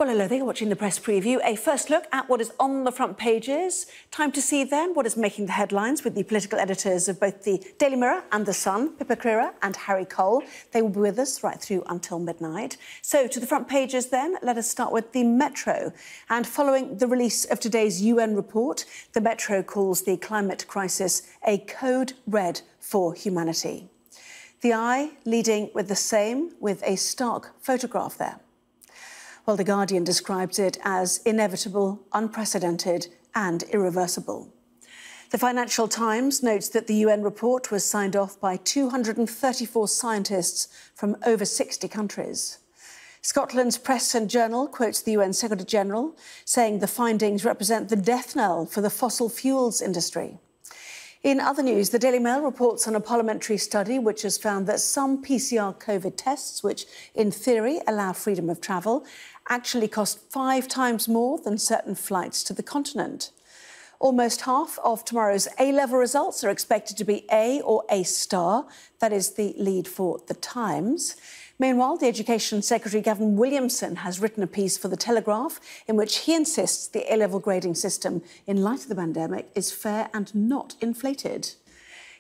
Well, hello there, you're watching the press preview. A first look at what is on the front pages. Time to see then what is making the headlines with the political editors of both the Daily Mirror and The Sun, Pippa Crerar and Harry Cole. They will be with us right through until midnight. So to the front pages then, let us start with the Metro. And following the release of today's UN report, the Metro calls the climate crisis a code red for humanity. The Eye leading with the same, with a stark photograph there. Well, The Guardian describes it as inevitable, unprecedented and irreversible. The Financial Times notes that the UN report was signed off by 234 scientists from over 60 countries. Scotland's Press and Journal quotes the UN Secretary-General, saying the findings represent the death knell for the fossil fuels industry. In other news, the Daily Mail reports on a parliamentary study which has found that some PCR COVID tests, which in theory allow freedom of travel, actually cost 5 times more than certain flights to the continent. Almost half of tomorrow's A-level results are expected to be A or A star. That is the lead for The Times. Meanwhile, the Education Secretary, Gavin Williamson, has written a piece for The Telegraph in which he insists the A-level grading system, in light of the pandemic, is fair and not inflated.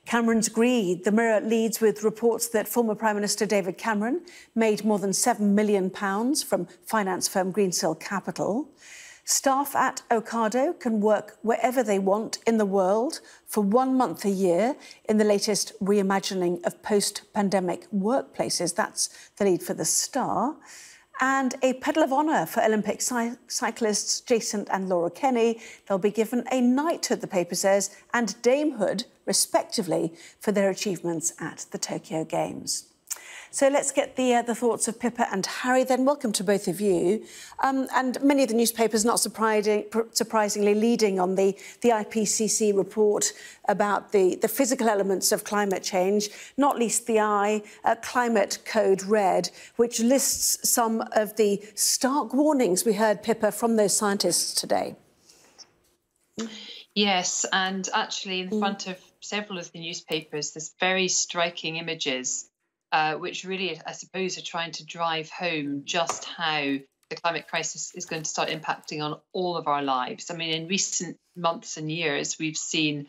Cameron's greed. The Mirror leads with reports that former Prime Minister David Cameron made more than £7 million from finance firm Greensill Capital. Staff at Ocado can work wherever they want in the world for 1 month a year in the latest reimagining of post-pandemic workplaces. That's the lead for The Star. And a Pedal of Honour for Olympic cyclists Jason and Laura Kenny. They'll be given a knighthood, the paper says, and damehood, respectively, for their achievements at the Tokyo Games. So let's get the thoughts of Pippa and Harry then. Welcome to both of you. And many of the newspapers, not surprisingly, leading on the IPCC report about the physical elements of climate change, not least the Eye, Climate Code Red, which lists some of the stark warnings we heard, Pippa, from those scientists today. Yes, and actually in front of several of the newspapers, there's very striking images which really, I suppose, are trying to drive home just how the climate crisis is going to start impacting on all of our lives. I mean, in recent months and years, we've seen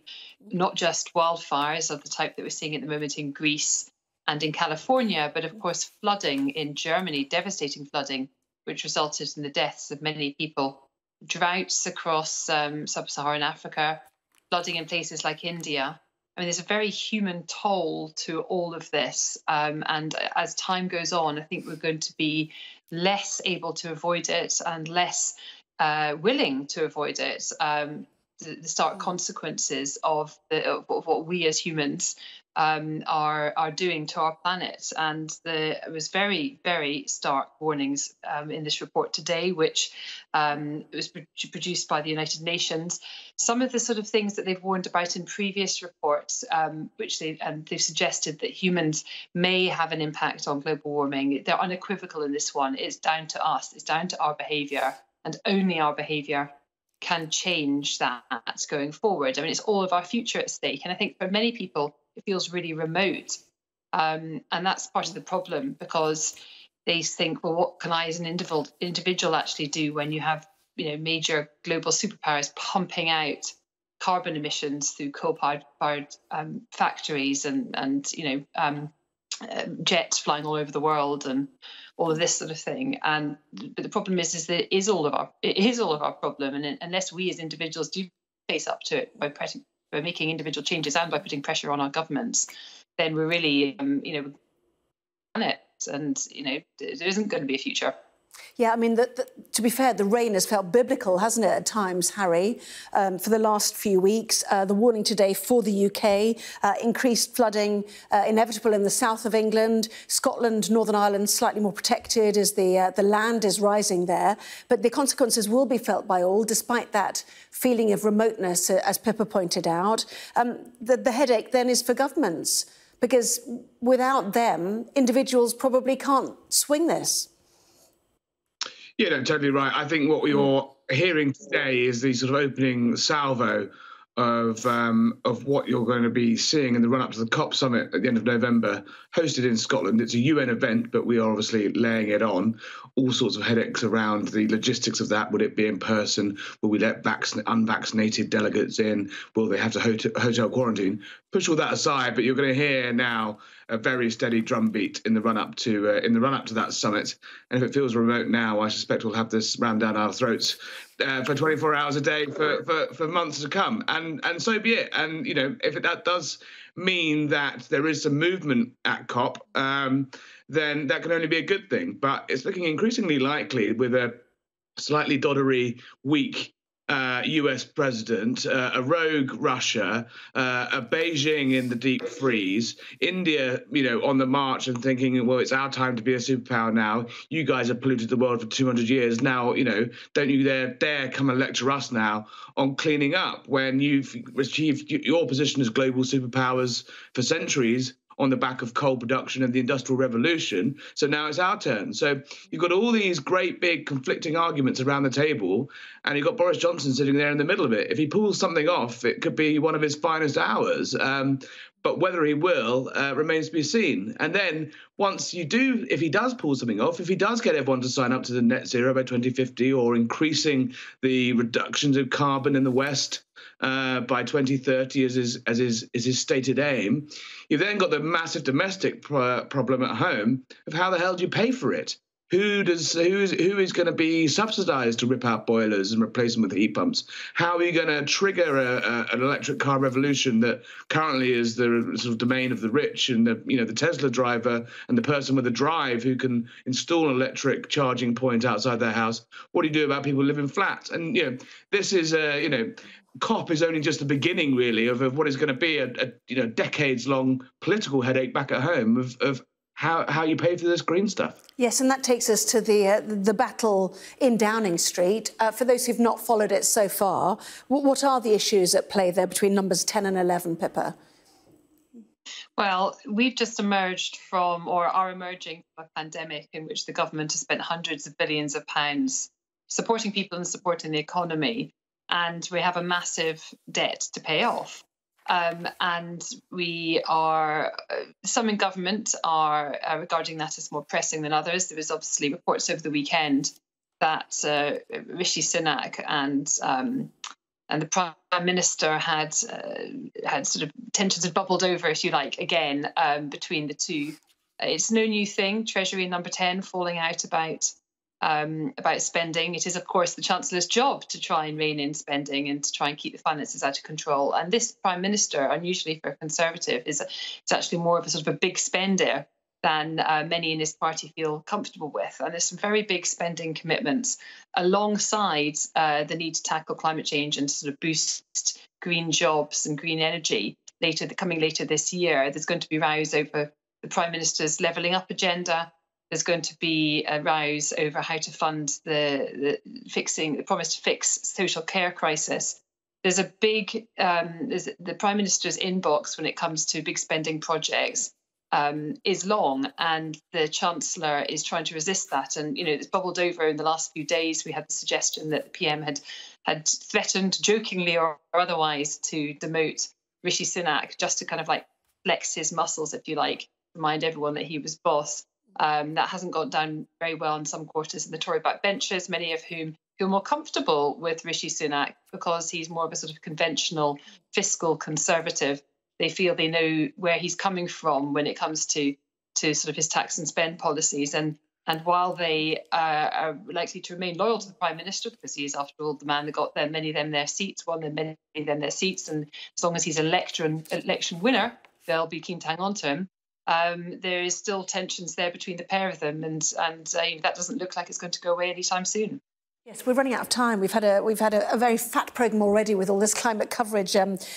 not just wildfires of the type that we're seeing at the moment in Greece and in California, but of course flooding in Germany, devastating flooding, which resulted in the deaths of many people, droughts across sub-Saharan Africa, flooding in places like India. I mean, there's a very human toll to all of this. And as time goes on, I think we're going to be less able to avoid it and less willing to avoid it. The stark consequences of what we as humans are doing to our planet. And it was very, very stark warnings in this report today, which was produced by the United Nations. Some of the sort of things that they've warned about in previous reports, which they've suggested that humans may have an impact on global warming, they're unequivocal in this one. It's down to us. It's down to our behaviour, and only our behaviour can change that going forward. I mean, it's all of our future at stake. And I think for many people, it feels really remote. And that's part of the problem, because they think, well, what can I as an individual actually do when you have, major global superpowers pumping out carbon emissions through coal-powered factories and jets flying all over the world and all of this sort of thing. But the problem is that it is all of our problem, and unless we as individuals do face up to it by making individual changes and by putting pressure on our governments, then we're really on it, and there isn't going to be a future. Yeah, I mean, to be fair, the rain has felt biblical, hasn't it, at times, Harry, for the last few weeks. The warning today for the UK, increased flooding inevitable in the south of England, Scotland, Northern Ireland slightly more protected as the land is rising there. But the consequences will be felt by all, despite that feeling of remoteness, as Pippa pointed out. The headache then is for governments, because without them, individuals probably can't swing this. Yeah, no, totally right. I think what you're hearing today is the sort of opening salvo of what you're going to be seeing in the run-up to the COP summit at the end of November, hosted in Scotland. It's a UN event, but we are obviously laying it on. All sorts of headaches around the logistics of that. Would it be in person? Will we let unvaccinated delegates in? Will they have to hotel quarantine? Push all that aside, but you're going to hear now a very steady drumbeat in the run-up to that summit. And if it feels remote now, I suspect we'll have this rammed down our throats for 24 hours a day for months to come. And so be it. And, you know, if that does mean that there is some movement at COP, then that can only be a good thing. But it's looking increasingly likely, with a slightly doddery, weak US president, a rogue Russia, a Beijing in the deep freeze, India, you know, on the march and thinking, well, it's our time to be a superpower now. You guys have polluted the world for 200 years. Now, you know, don't you dare come and lecture us now on cleaning up when you've achieved your position as global superpowers for centuries on the back of coal production and the Industrial Revolution. So now it's our turn. So you've got all these great big conflicting arguments around the table, and you've got Boris Johnson sitting there in the middle of it. If he pulls something off, it could be one of his finest hours. But whether he will remains to be seen. And then once you do, if he does pull something off, if he does get everyone to sign up to the net zero by 2050, or increasing the reductions of carbon in the West by 2030 as his stated aim, you've then got the massive domestic problem at home of how the hell do you pay for it? Who is going to be subsidised to rip out boilers and replace them with heat pumps? How are you going to trigger an electric car revolution that currently is the sort of domain of the rich and the Tesla driver and the person with a drive who can install an electric charging point outside their house? What do you do about people who live in flats? And this is COP is only just the beginning, really, of what is going to be a decades-long political headache back at home of how you pay for this green stuff. Yes, and that takes us to the battle in Downing Street. For those who've not followed it so far, what are the issues at play there between numbers 10 and 11, Pippa? Well, we've just emerged from, or are emerging from, a pandemic in which the government has spent hundreds of billions of pounds supporting people and supporting the economy, and we have a massive debt to pay off. And we are, some in government are regarding that as more pressing than others. There was obviously reports over the weekend that Rishi Sunak and the Prime Minister had sort of tensions had bubbled over, if you like, again between the two. It's no new thing. Treasury number 10 falling out about spending. It is, of course, the Chancellor's job to try and rein in spending and to try and keep the finances out of control. And this Prime Minister, unusually for a Conservative, is actually more of a sort of a big spender than many in his party feel comfortable with. And there's some very big spending commitments alongside the need to tackle climate change and sort of boost green jobs and green energy coming later this year. There's going to be rows over the Prime Minister's levelling up agenda. There's going to be a rouse over how to fund the promise to fix social care crisis. There's a big, the Prime Minister's inbox when it comes to big spending projects is long, and the Chancellor is trying to resist that. And, it's bubbled over in the last few days. We had the suggestion that the PM had threatened, jokingly or otherwise, to demote Rishi Sunak just to kind of like flex his muscles, if you like, remind everyone that he was boss. That hasn't gone down very well in some quarters in the Tory backbenchers, many of whom feel more comfortable with Rishi Sunak because he's more of a sort of conventional fiscal conservative. They feel they know where he's coming from when it comes to sort of his tax and spend policies. And while they are likely to remain loyal to the Prime Minister, because he is, after all, the man that got many of them their seats, and as long as he's an election winner, they'll be keen to hang on to him. There is still tensions there between the pair of them, and that doesn't look like it's going to go away anytime soon. Yes, we're running out of time. We've had a very fat programme already with all this climate coverage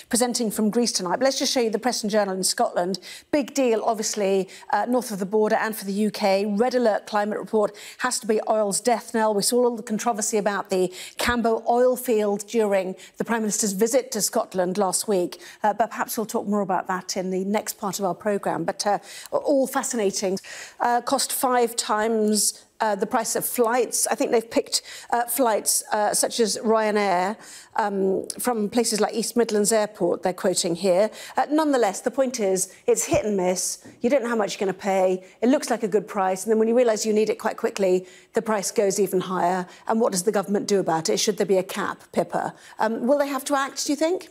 presenting from Greece tonight. But let's just show you the Press and Journal in Scotland. Big deal, obviously, north of the border and for the UK. Red alert climate report has to be oil's death knell. We saw all the controversy about the Cambo oil field during the Prime Minister's visit to Scotland last week. But perhaps we'll talk more about that in the next part of our programme. But all fascinating. Cost 5 times the price of flights. I think they've picked flights such as Ryanair from places like East Midlands Airport, they're quoting here. Nonetheless, the point is, it's hit and miss. You don't know how much you're going to pay. It looks like a good price. And then when you realise you need it quite quickly, the price goes even higher. And what does the government do about it? Should there be a cap, Pippa? Will they have to act, do you think?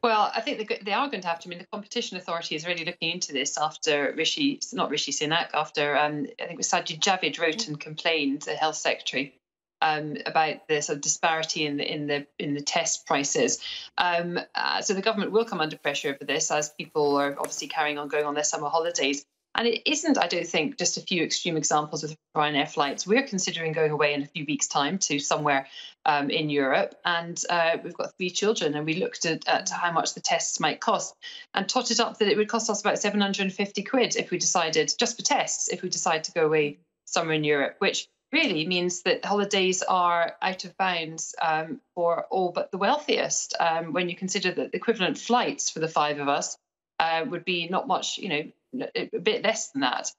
Well, I think they are going to have to. I mean, the Competition Authority is really looking into this after Rishi Sunak, after I think it was Sajid Javid wrote and complained, the Health Secretary, about the sort of disparity in the test prices. So the government will come under pressure over this, as people are obviously carrying on going on their summer holidays. And it isn't, I don't think, just a few extreme examples of Ryanair flights. We're considering going away in a few weeks' time to somewhere in Europe. And we've got 3 children, and we looked at how much the tests might cost and totted up that it would cost us about 750 quid if we decided, just for tests, if we decide to go away somewhere in Europe, which really means that holidays are out of bounds for all but the wealthiest, when you consider that the equivalent flights for the 5 of us would be not much, a bit less than that.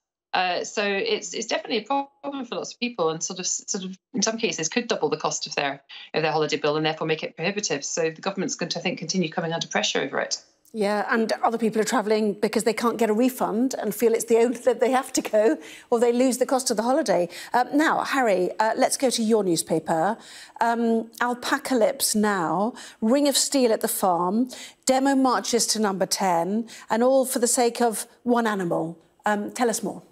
So it's definitely a problem for lots of people, and sort of in some cases could double the cost of their holiday bill and therefore make it prohibitive. So the government's going to, I think, continue coming under pressure over it. Yeah, and other people are travelling because they can't get a refund and feel it's the only that they have to go, or they lose the cost of the holiday. Now, Harry, let's go to your newspaper. Alpacalypse now, Ring of Steel at the farm, demo marches to number 10, and all for the sake of one animal. Tell us more.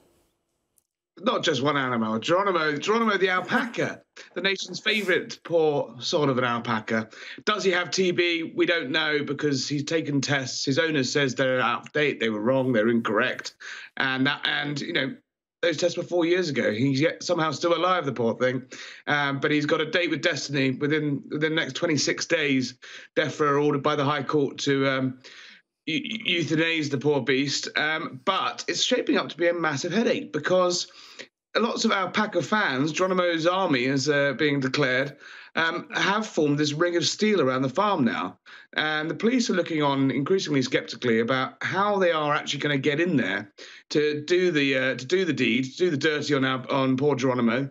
Not just one animal. Geronimo the alpaca, the nation's favourite poor sort of an alpaca. Does he have TB? We don't know, because he's taken tests. His owner says they're out of date, they were wrong, they're incorrect. And those tests were 4 years ago. He's yet somehow still alive, the poor thing. But he's got a date with destiny within the next 26 days. DEFRA are ordered by the High Court to euthanize the poor beast, but it's shaping up to be a massive headache, because lots of alpaca fans, Geronimo's army as being declared, have formed this ring of steel around the farm now, and the police are looking on increasingly sceptically about how they are actually going to get in there to do the deed, to do the dirty on poor Geronimo,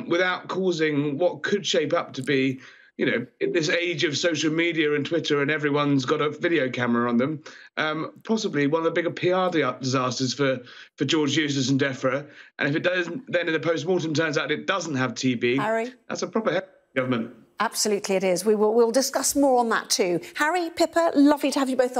without causing what could shape up to be, in this age of social media and Twitter, and everyone's got a video camera on them, possibly one of the bigger PR disasters for George Eustace and DEFRA. And if it does, then in the post-mortem turns out it doesn't have TB, Harry? That's a proper government. Absolutely it is. We'll discuss more on that too. Harry, Pippa, lovely to have you both on.